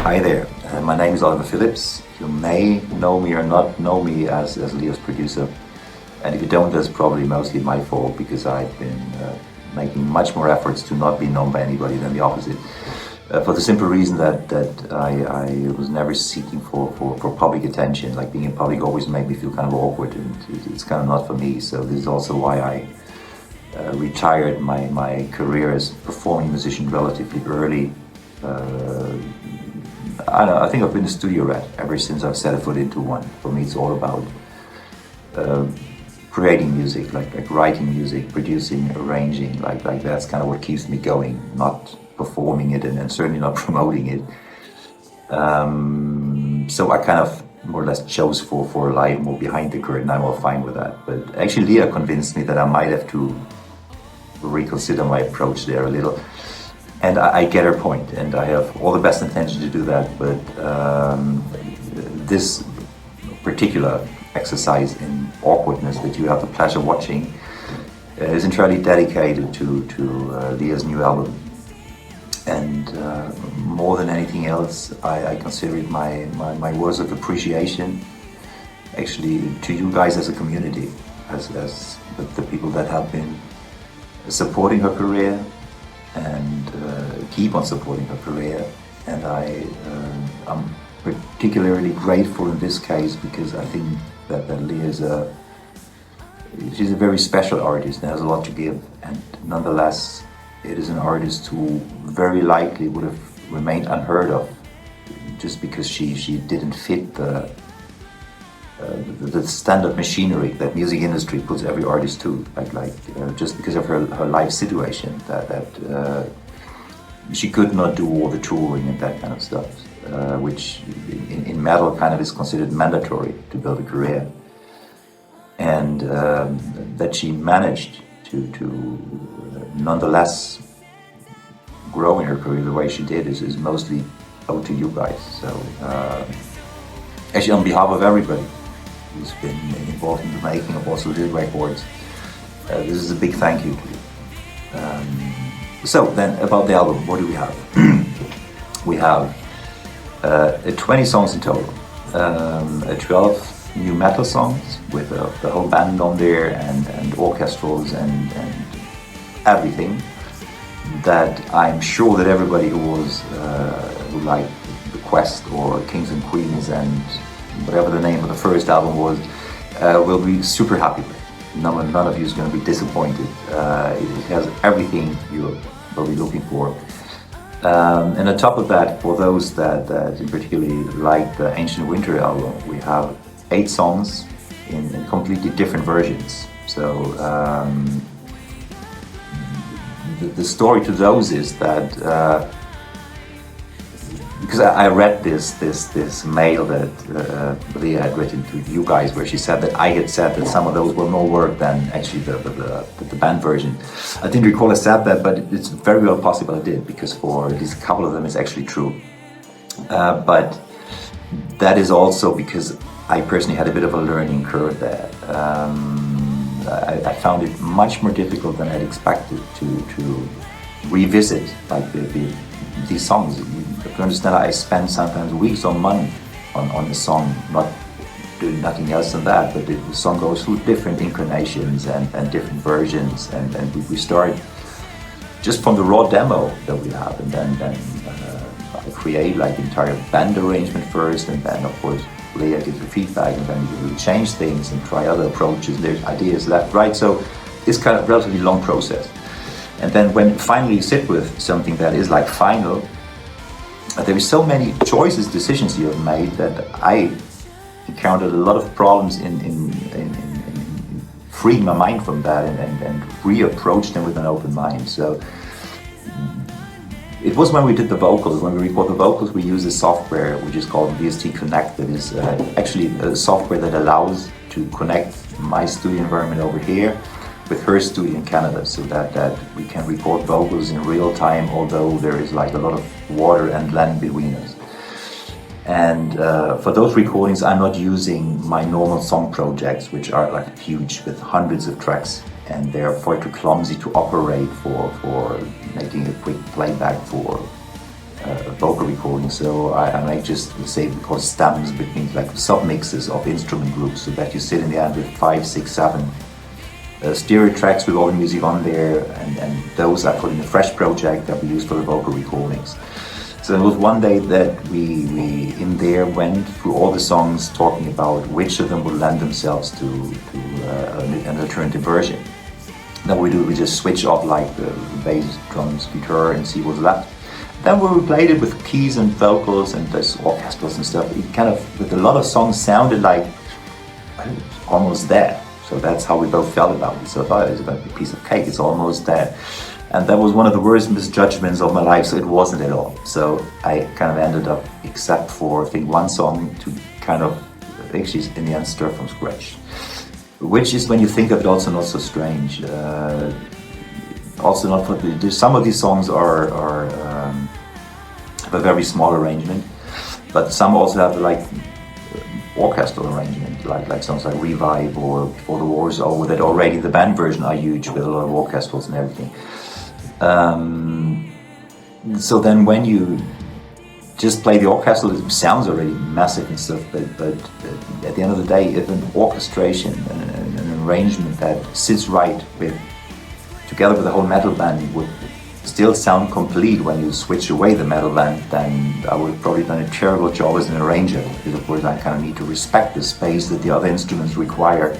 Hi there, my name is Oliver Philipps. You may know me or not know me as Leah's producer. And if you don't, that's probably mostly my fault because I've been making much more efforts to not be known by anybody than the opposite. For the simple reason that I was never seeking for public attention. Like being in public always made me feel kind of awkward, and it's kind of not for me. So this is also why I retired my career as performing musician relatively early. I don't know, I think I've been a studio rat ever since I've set a foot into one. For me, it's all about creating music, like writing music, producing, arranging, like that's kind of what keeps me going, not performing it and certainly not promoting it. So I kind of more or less chose for a life more behind the curtain. I'm all fine with that. But actually Leah convinced me that I might have to reconsider my approach there a little. And I get her point, and I have all the best intention to do that, but this particular exercise in awkwardness that you have the pleasure watching is entirely dedicated to Leah's new album. And more than anything else, I consider it my words of appreciation actually to you guys as a community, as the people that have been supporting her career and keep on supporting her career. And I'm particularly grateful in this case because I think that Leah she's a very special artist and has a lot to give, and nonetheless it is an artist who very likely would have remained unheard of just because she didn't fit the standard machinery that music industry puts every artist to, just because of her life situation, that she could not do all the touring and that kind of stuff, which in metal kind of is considered mandatory to build a career, and that she managed to nonetheless grow in her career the way she did is mostly owed to you guys. So actually on behalf of everybody who's been involved in the making of also the records, this is a big thank you to you. So then about the album, what do we have? We have 20 songs in total, 12 new metal songs with the whole band on there and orchestrals and everything that I'm sure that everybody who liked The Quest or Kings and Queens and whatever the name of the first album was, will be super happy with. None of you is going to be disappointed. It has everything you will be looking for. And on top of that, for those that in particularly like the Ancient Winter album, we have 8 songs in completely different versions. So the story to those is that because I read this mail that Leah had written to you guys, where she said that I had said that some of those were more work than actually the band version. I didn't recall I said that, but it's very well possible I did, because for at least a couple of them it's actually true. But that is also because I personally had a bit of a learning curve there. I found it much more difficult than I'd expected to revisit these songs. You have to understand, I spend sometimes weeks or months on a song, not doing nothing else than that, but the song goes through different incarnations and different versions, and we start just from the raw demo that we have, and then I create like entire band arrangement first, and then of course Leah gives the feedback, and then we change things and try other approaches. There's ideas left, right, so it's kind of a relatively long process. And then when finally you sit with something that is like final, there is so many choices, decisions you have made that I encountered a lot of problems in freeing my mind from that and reapproach them with an open mind. So it was when we did the vocals. When we record the vocals, we use a software which is called VST Connect. That is actually a software that allows to connect my studio environment over here with her studio in Canada, so that we can record vocals in real time, although there is like a lot of water and land between us. And for those recordings, I'm not using my normal song projects, which are like huge with hundreds of tracks, and they're far too clumsy to operate for making a quick playback for vocal recording. So I make just say we call stems between like submixes of instrument groups, so that you sit in the end with 5, 6, 7 stereo tracks with all the music on there, and those I put in a fresh project that we use for the vocal recordings. So it was one day that we in there went through all the songs, talking about which of them would lend themselves to an alternative version. Then we just switch off like the bass, drums, guitar, and see what's left. Then we replayed it with keys and vocals and those orchestrals and stuff. It kind of, with a lot of songs, sounded like almost there. So that's how we both felt about it. So I thought it was going to be a piece of cake, it's almost there. And that was one of the worst misjudgments of my life, so it wasn't at all. So I kind of ended up, except for I think one song, to kind of actually in the end start from scratch. Which is, when you think of it, also not so strange. Also not for some of these songs have a very small arrangement, but some also have like orchestral arrangement, like songs like Revive or Before the War is Over, that already in the band version are huge with a lot of orchestrals and everything. So then when you just play the orchestral, it sounds already massive and stuff, but at the end of the day, if an orchestration and an arrangement that sits right together with the whole metal band would still sound complete when you switch away the metal band, then I would have probably done a terrible job as an arranger, because of course I kind of need to respect the space that the other instruments require,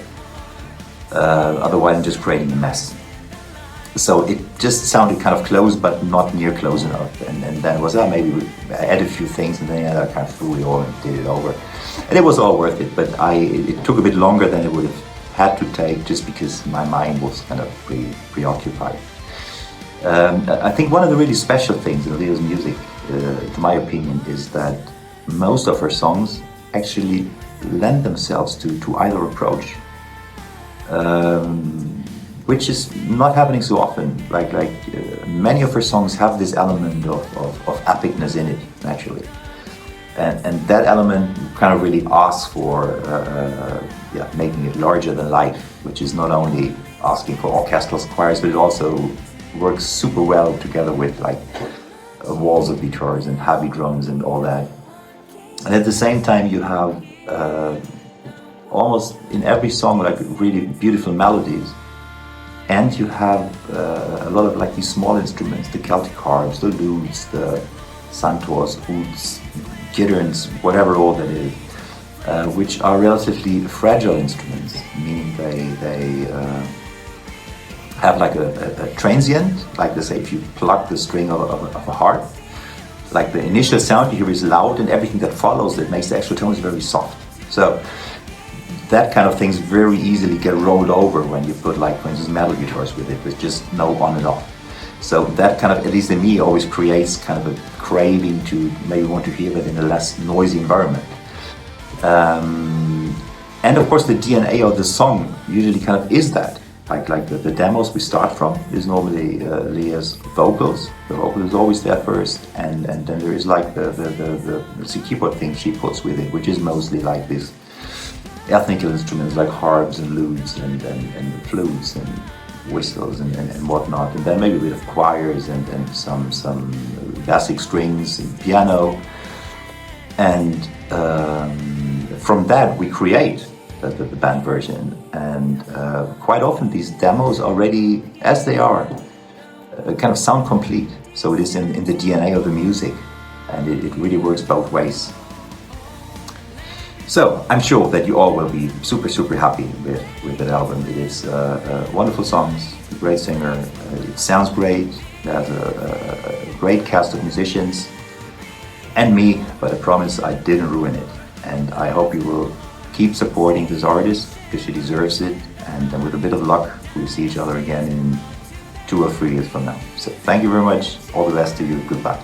otherwise I'm just creating a mess. So it just sounded kind of close, but not near close enough. And then it was, maybe I added a few things, and then I kind of threw it all and did it over. And it was all worth it, but it took a bit longer than it would have had to take, just because my mind was kind of preoccupied. I think one of the really special things in Leah's music, to my opinion, is that most of her songs actually lend themselves to either approach. Which is not happening so often. Many of her songs have this element of epicness in it, naturally. And that element kind of really asks for making it larger than life, which is not only asking for orchestral choirs, but it also works super well together with walls of guitars and heavy drums and all that. And at the same time, you have almost in every song really beautiful melodies. And you have a lot of these small instruments, the Celtic harps, the lutes, the santors, ouds, gitterns, whatever all that is, which are relatively fragile instruments, meaning they have a transient, let's say if you pluck the string of a harp, the initial sound you hear is loud, and everything that follows it makes the actual tones very soft. So that kind of things very easily get rolled over when you put, for instance, metal guitars with it, with just no on and off. So that kind of, at least in me, always creates kind of a craving to maybe want to hear it in a less noisy environment. And of course, the DNA of the song usually kind of is that. The demos we start from is normally Leah's vocals. The vocal is always there first, and then there is the keyboard thing she puts with it, which is mostly this ethnical instruments like harps and lutes and flutes and whistles and whatnot, and then maybe a bit of choirs and some basic strings and piano, and from that we create the band version. And quite often these demos already, as they are, kind of sound complete. So it is in the DNA of the music, and it really works both ways. So I'm sure that you all will be super happy with that album. It is wonderful songs, a great singer, it sounds great, it has a great cast of musicians, and me, but I promise I didn't ruin it. And I hope you will keep supporting this artist, because she deserves it, and with a bit of luck we'll see each other again in 2 or 3 years from now. So thank you very much, all the best to you, goodbye.